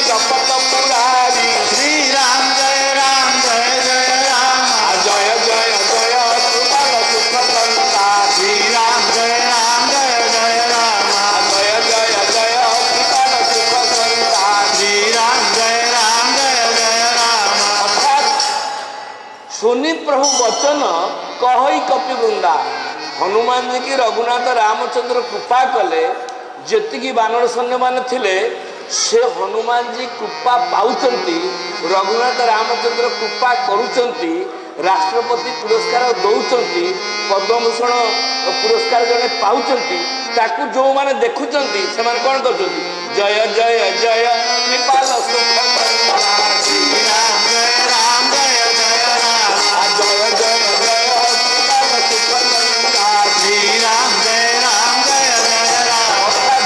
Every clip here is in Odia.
जपत पुरारी श्री राम जय राम जय जय जय सुमन सुख संता श्री राम जय राम जय जय जय सुमन सुख संता श्री राम जय राम अर्थात सुनी प्रभु वचन कही कपि वृंदा हनुमान जी की रघुनाथ रामचंद्र कृपा कले जेतिकी बानर सैन्य मान थिले से हनुमान जी कृपा पाउचंती रघुनाथ रामचंद्र कृपा करुचंती राष्ट्रपति पुरस्कार दौचंती पद्मभूषण पुरस्कार जड़े पाउचंती ताकू जो माने देखुचंती से माने कौन करचंती जय जय जय कृपाल सुख श्री राम जय राम जय जय जय जय कृपाल सुख श्री राम जय राम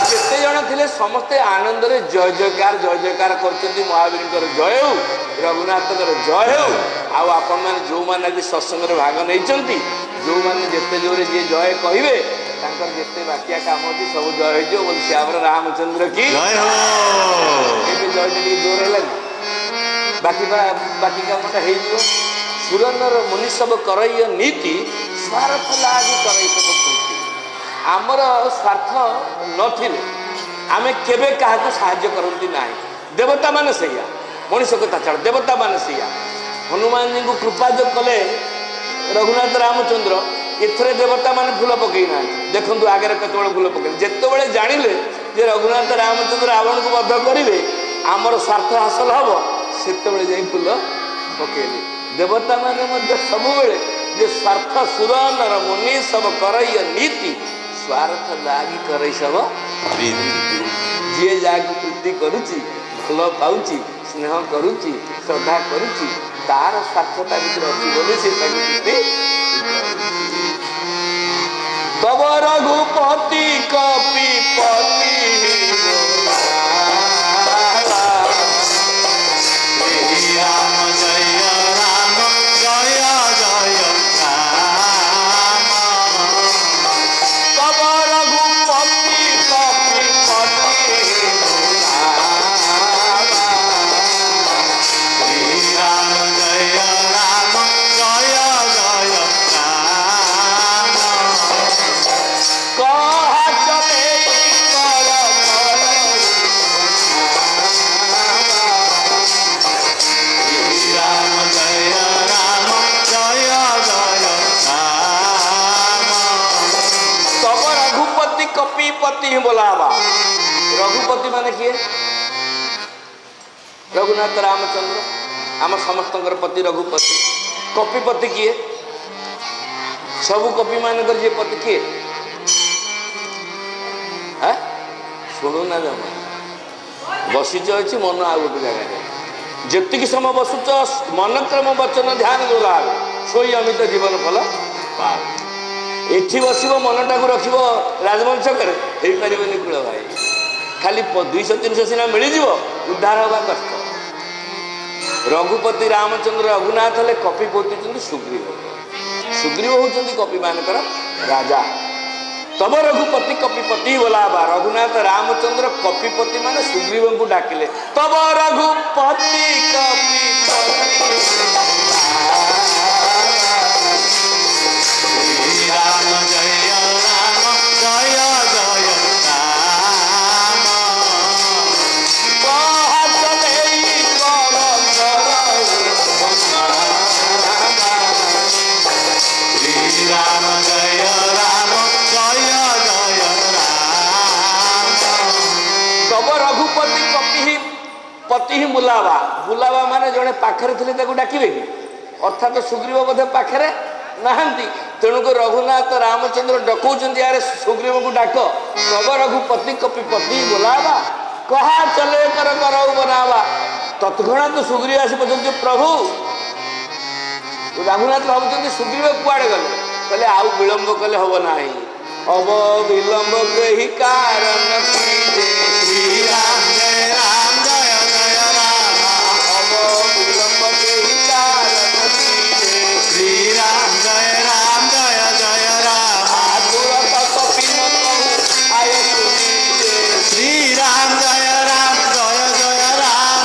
जेते जन थिले समस्ते आनंद रे जय जयकार करचंती महावीर जय हो रघुनाथ जय हो आपण मैंने जो मैंने भी सत्संग रे भाग नहीं जो मैंने जिते जोरे जी जय कहे जिते बाकिया काम अच्छी सब जय हो बोल श्याम रामचंद्र की जय हो जय टी जोर है बाकी कामटा हो सुरनर मुनि सब करई नीति स्वार्थ लागी करई सब कृति आमर स्वार्थ नथिले आमे केबे काहाको साहाय्य करती ना देवता माने सैया मनीष कथा छाड़ देवता माने सैया हनुमान जी को कृपा जो कले रघुनाथ रामचंद्र एथरे देवता माने फूल पकई ना देखु आगे केत फूल पकई जिते जानिले जे रघुनाथ रामचंद्र रावण को बद्ध करेंगे आमर स्वार्थ हासिल हम से फूल पकईले देवता माने सब जे स्वार्थ सुरनर मुनि सब करई नीति स्वार्थ लागी करई सब जी जहाँ प्रीति करुच्ची भल पाऊँच स्नेह करुच्ची श्रद्धा करुच्ची तार स्वार्थता भर अच्छी बोली से प्रीति तब रघुपति कपिपति राम जय राम जय तब रघुपति कपिपति राम जय राम जय कहा चले कर राम जय राम जय तब रघुपति कपिपति ही बोलावा रघुपति माने किए रघुनाथ रामचंद्र आम समस्त पति रघुपति कपिपति किए सबु कपि मानकर जे पति किए शुणु ना जमा बसीच अच्छी मन आ गोटे जगह जेतिक समय बसुच मनक्रम वचन ध्यान जोगा सोई अमित जीवन फल एठी बस मनटा को रख राजमहल छक पारे कूल भाई खाली 200-300 सीना मिल उद्धार हवा कष्ट रघुपति रामचंद्र रघुनाथ हेले कपिपति सुग्रीव सुग्रीव होती कपि मानकर राजा तब रघुपति कपिपति बोला बा रघुनाथ रामचंद्र कपिपति माने सुग्रीव को डाकिले तब रघुपति कपिपति राम जय राम जय राम जय राम तब रघुपति पति ही बुलावा बुलावा माने जड़े पाखरे थे डाकिबे कि अर्थात सुग्रीव बोधे पाखरे नहांती तेणुक रघुनाथ रामचंद्र डकौचंदी यारे सुग्रीव को डाक तब रघुपति कपिपति बुलावा कहा चले कर करऊ बनावा तत्क्षणात तो सुग्रीव आसी पहुंचे प्रभु रघुनाथ भावुं सुग्रीव कुआड़े गले कहले आउ विलंब कले हम ना अब विलंब कही कारण श्री राम जय राम जय राम अब विलंब कही कारण श्री राम जय राम आतुर कपि न कहूँ आय श्री राम जय राम जय राम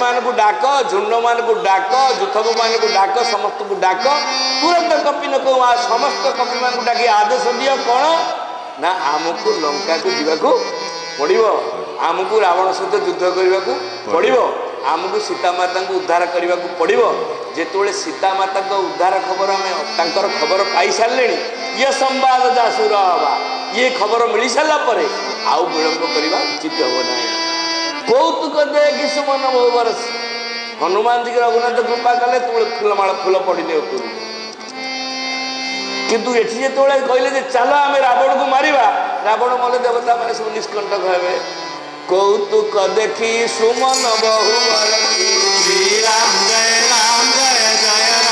ମାନଙ୍କୁ ଡାକ, ଝୁଣ୍ଡ ମାନଙ୍କୁ ଡାକ, ଯୁଥକ ମାନଙ୍କୁ ଡାକ, ସମସ୍ତଙ୍କୁ ଡାକ। ତୁରନ୍ତ କପି ନ କହୁ ସମସ୍ତ କପି ମାନଙ୍କୁ ଡାକି ଆଦେଶ ଦିଅ କ'ଣ ନା ଆମକୁ ଲଙ୍କାକୁ ଯିବାକୁ ପଡ଼ିବ, ଆମକୁ ରାବଣ ସହିତ ଯୁଦ୍ଧ କରିବାକୁ ପଡ଼ିବ, ଆମକୁ ସୀତାମାତାଙ୍କୁ ଉଦ୍ଧାର କରିବାକୁ ପଡ଼ିବ। ଯେତେବେଳେ ସୀତାମାତାଙ୍କ ଉଦ୍ଧାର ଖବର ଆମେ ତାଙ୍କର ଖବର ପାଇସାରିଲେଣି, ଇଏ ସମ୍ବାଦ ଦାସୁର ହବା, ଇଏ ଖବର ମିଳିସାରିଲା ପରେ ଆଉ ବିଳମ୍ବ କରିବା ଉଚିତ ହେବ ନାହିଁ। କୌତୁକ ଦେଖି ସୁମନ ବହୁ ବରଷ, ହନୁମାନଜୀ ରଘୁନାଥ କୃପା କଲେ ଫୁଲମାଳ ଫୁଲ ପଡ଼ିଲେ ଉପରୁ। କିନ୍ତୁ ଏଠି ଯେତେବେଳେ କହିଲେ ଯେ ଚାଲ ଆମେ ରାବଣକୁ ମାରିବା, ରାବଣ ମଲେ ଦେବତା ମାନେ ସବୁ ନିଷ୍କଣ୍ଟକ ହେବେ। କୌତୁକ ଦେଖି ସୁମନ ବହୁ ବରଷି, ଶ୍ରୀରାମ ଜୟ ରାମ ଜୟ ଜୟ ରାମ।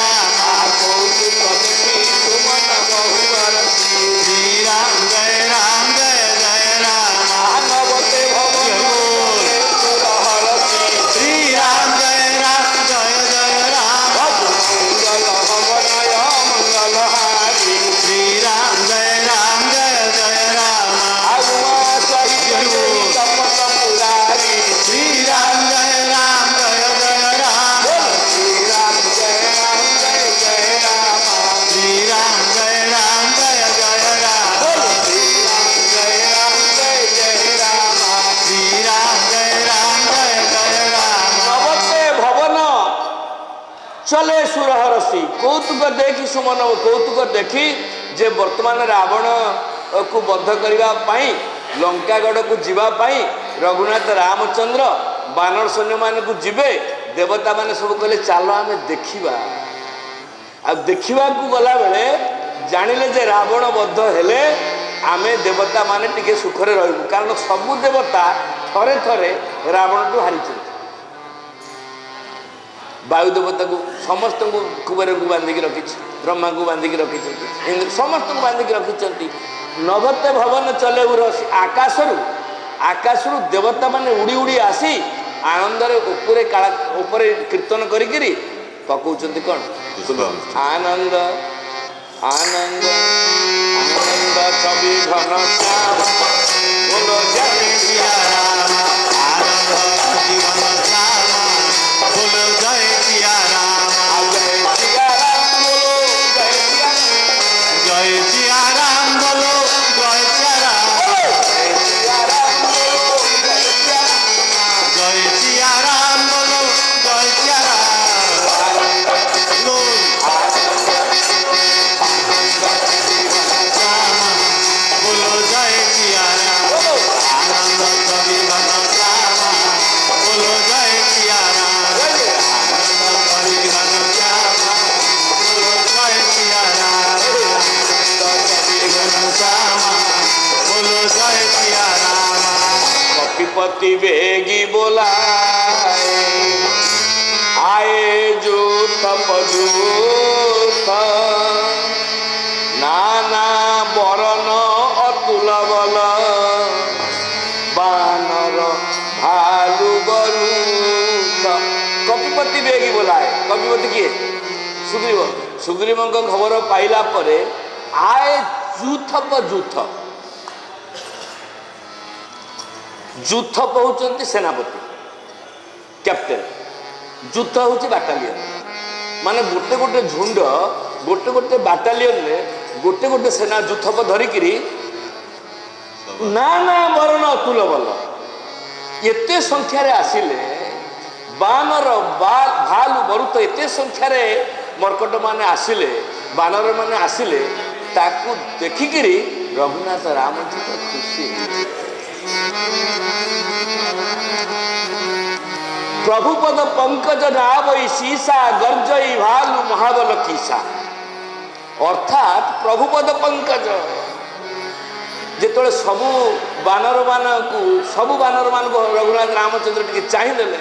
କୌତୁକ ଦେଖି ସୁମନ ବହୁ ବରଷି, ଶ୍ରୀରାମ ଜୟ ରାମ ଜୟ ଜୟ ରାମ। ନବତେ ଭବନ ହଳସୀ, ଶ୍ରୀରାମ ଜୟ ରାମ ଜୟ ଜୟ ରାମ। ମଙ୍ଗଳ ହବନୟ ମଙ୍ଗଳ ହାରି, ଶ୍ରୀରାମ ଜୟ ରାମ ଜୟ ଜୟ ରାମ। ଆଗୁଆ ସହିତ ତପନ ପୁରାରି, ଶ୍ରୀରାମ ଜୟ ରାମ ଜୟ ଜୟ ରାମ। ଶ୍ରୀରାମ ଜୟ ରାମ ଜୟ ଜୟ ରାମ, ଶ୍ରୀରାମ ଜୟ ରାମ ଜୟ ଜୟ ରାମ। ଶ୍ରୀରାମ ଜୟ ରାମ ଜୟ ଜୟ ରାମ। ଶ୍ରୀରାମ ଜୟ ରାମ ଜୟ ଜୟ ରାମ। নবতে ভবন চলে সুরহরসি, কৌতুক দেখি সুমন, কৌতুক দেখি যে বর্তমান রাবণକୁ ବଦ୍ଧ କରିବା ପାଇଁ ଲଙ୍କାଗଡ଼କୁ ଯିବା ପାଇଁ ରଘୁନାଥ ରାମଚନ୍ଦ୍ର ବାନର ସୈନ୍ୟମାନଙ୍କୁ ଯିବେ। ଦେବତାମାନେ ସବୁ କହିଲେ ଚାଲ ଆମେ ଦେଖିବା। ଆଉ ଦେଖିବାକୁ ଗଲାବେଳେ ଜାଣିଲେ ଯେ ରାବଣ ବଦ୍ଧ ହେଲେ ଆମେ ଦେବତାମାନେ ଟିକେ ସୁଖରେ ରହିବୁ, କାରଣ ସବୁ ଦେବତା ଥରେ ଥରେ ରାବଣଠୁ ହାରିଛନ୍ତି। ବାୟୁ ଦେବତାକୁ ସମସ୍ତଙ୍କୁ କୁବେରଙ୍କୁ ବାନ୍ଧିକି ରଖିଛି, ବ୍ରହ୍ମାଙ୍କୁ ବାନ୍ଧିକି ରଖିଛନ୍ତି, ଇନ୍ଦ୍ର ସମସ୍ତଙ୍କୁ ବାନ୍ଧିକି ରଖିଛନ୍ତି। ନଭତେ ଭବନ ଚଲେ ଉରସି, ଆକାଶରୁ ଦେବତାମାନେ ଉଡ଼ି ଉଡ଼ି ଆସି ଆନନ୍ଦରେ ଉପରେ କୀର୍ତ୍ତନ କରିକିରି ପକଉଛନ୍ତି କ'ଣ ଆନନ୍ଦ ଆନନ୍ଦ ଆନନ୍ଦ ଛବି ଘନ ଶ୍ୟାମ, ବୋଲ ଜୟ ସିୟା ରାମ। ଆନନ୍ଦ ଜୀବନ ଶ୍ୟାମ, ବୋଲ ଜୟ ସିୟା ରାମ। ଜୟ ସିୟା ରାମ, ବୋଲ ଜୟ ସିୟା ରାମ। ଜୟ ସିୟା ରାମ ବୋଲୋ ଜୟ ସିୟା ରାମ। ଜୟ ସିୟା ରାମ ବୋଲୋ ଜୟ ସିୟା ରାମ। ବୋଲ ଶ୍ୟାମ, ବୋଲୋ ଜୟ ସିୟା ରାମ। ଆନନ୍ଦ ଛବି ଘନ ଶ୍ୟାମ, ବୋଲୋ ଜୟ ସିୟା ରାମ। ଆନନ୍ଦ ଛବି ଘନ ଶ୍ୟାମ, ବୋଲୋ ଜୟ ସିୟା ରାମ। ଘନ ଶ୍ୟାମ, ବୋଲୋ ଜୟ ସିୟା ରାମ। कपिपति बेगी बोलाए, आए जूथ पजूथ, नाना बरन अतुल बल, बानर भालू गरुथ। कपिपति बेगी बोलाए, कपिपति किए सुग्रीव। सुग्रीवଙ୍କ ଖବର ପାଇଲା ପରେ आए जूथ पजूथ, ଯୁଥ କହୁଛନ୍ତି ସେନାପତି କ୍ୟାପ୍ଟେନ୍, ଯୁଥ ହେଉଛି ବାଟାଲିୟନ। ମାନେ ଗୋଟେ ଗୋଟେ ଝୁଣ୍ଡ, ଗୋଟେ ଗୋଟେ ବାଟାଲିୟନରେ ଗୋଟେ ଗୋଟେ ସେନା ଯୁଥକ ଧରିକିରି ନାନା ବରଣ ଅତୁଲ ବଲ, ଏତେ ସଂଖ୍ୟାରେ ଆସିଲେ, ବାନର ଭାଲୁ ବରୁତ ଏତେ ସଂଖ୍ୟାରେ ମର୍କଟ ମାନେ ଆସିଲେ, ବାନର ମାନେ ଆସିଲେ, ତାକୁ ଦେଖିକିରି ରଘୁନାଥ ରାମଚନ୍ଦ୍ର ଖୁସି ହେଲେ। প্রভুপদ পঙ্কজ নাবই সীসা গর্জই ভালু মহাবল কিসা। অর্থাৎ প্রভুপদ পঙ্কজ, যেতବେଳେ ସବୁ ବାନରମାନଙ୍କୁ ରଘୁନାଥ ରାମଚନ୍ଦ୍ର ଟିକେ ଚାହିଁଦେଲେ,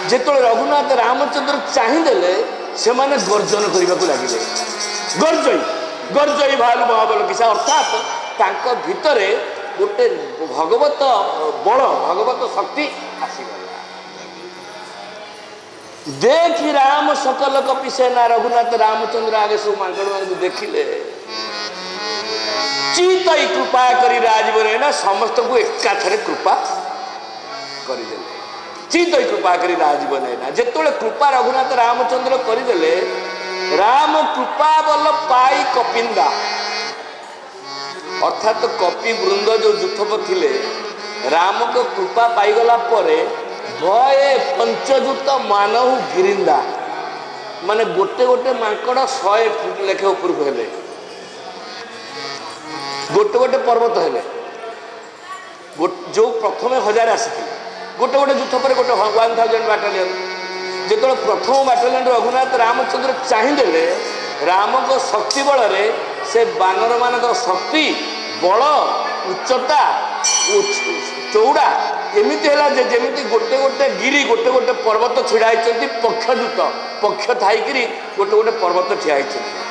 ଯେତେବେଳେ ରଘୁନାଥ ରାମଚନ୍ଦ୍ର ଚାହିଁଦେଲେ, ସେମାନେ ଗର୍ଜନ କରିବାକୁ ଲାଗିଲେ। ଗର୍ଜଇ ଭାଲୁ ମହାବଲ କିସା। ଅର୍ଥାତ୍ ତାଙ୍କ ଭିତରେ ଗୋଟେ ଭଗବତ ବଳ, ଭଗବତ ଶକ୍ତି ଆସିଗଲା। ଦେଖି ରାମ ସକଲ କପି ସେନା, ରଘୁନାଥ ରାମଚନ୍ଦ୍ର ଆଗେ ସବୁ ମାଙ୍କଡ଼ ମାନଙ୍କୁ ଦେଖିଲେ, ଚିତଇ କୃପା କରି ରାଜବରେନା, ସମସ୍ତଙ୍କୁ ଏକାଥରେ କୃପା କରିଦେଲେ। ନିଶ୍ଚିତ କୃପା କରି ରାଜୀବ ନା ଯେତେବେଳେ କୃପା ରଘୁନାଥ ରାମଚନ୍ଦ୍ର କରିଦେଲେ ରାମ କୃପା ବଲ ପାଇ କପିନ୍ଦା ଅର୍ଥାତ କପି ବୃନ୍ଦ ଯୋଉ ଯୁଥପ ଥିଲେ ରାମଙ୍କ କୃପା ପାଇଗଲା ପରେ ଭଏ ପଞ୍ଚଯୁତ ମାନହୁ ଗିରିନ୍ଦା ମାନେ ଗୋଟେ ଗୋଟେ ମାଙ୍କଡ 100 ଫୁଟ ଲେଖେ ଉପରକୁ ହେଲେ ଗୋଟେ ଗୋଟେ ପର୍ବତ ହେଲେ ଯୋଉ ପ୍ରଥମେ 1000 ଆସିଥିଲେ ଗୋଟେ ଗୋଟେ ଯୁଦ୍ଧ ପରେ ଗୋଟେ 1000 ବାଟାଲିୟନ ଯେତେବେଳେ ପ୍ରଥମ ବାଟାଲିୟନ ରଘୁନାଥ ରାମଚନ୍ଦ୍ର ଚାହିଁଦେଲେ ରାମଙ୍କ ଶକ୍ତି ବଳରେ ସେ ବାନର ମାନଙ୍କର ଶକ୍ତି ବଳ ଉଚ୍ଚତା ଚଉଡ଼ା ଏମିତି ହେଲା ଯେ ଯେମିତି ଗୋଟେ ଗୋଟେ ଗିରି ଗୋଟେ ପର୍ବତ ଛିଡ଼ା ହେଇଛନ୍ତି ପକ୍ଷଯୁକ୍ତ ପକ୍ଷ ଥାଇକିରି ଗୋଟେ ପର୍ବତ ଠିଆ ହେଇଛନ୍ତି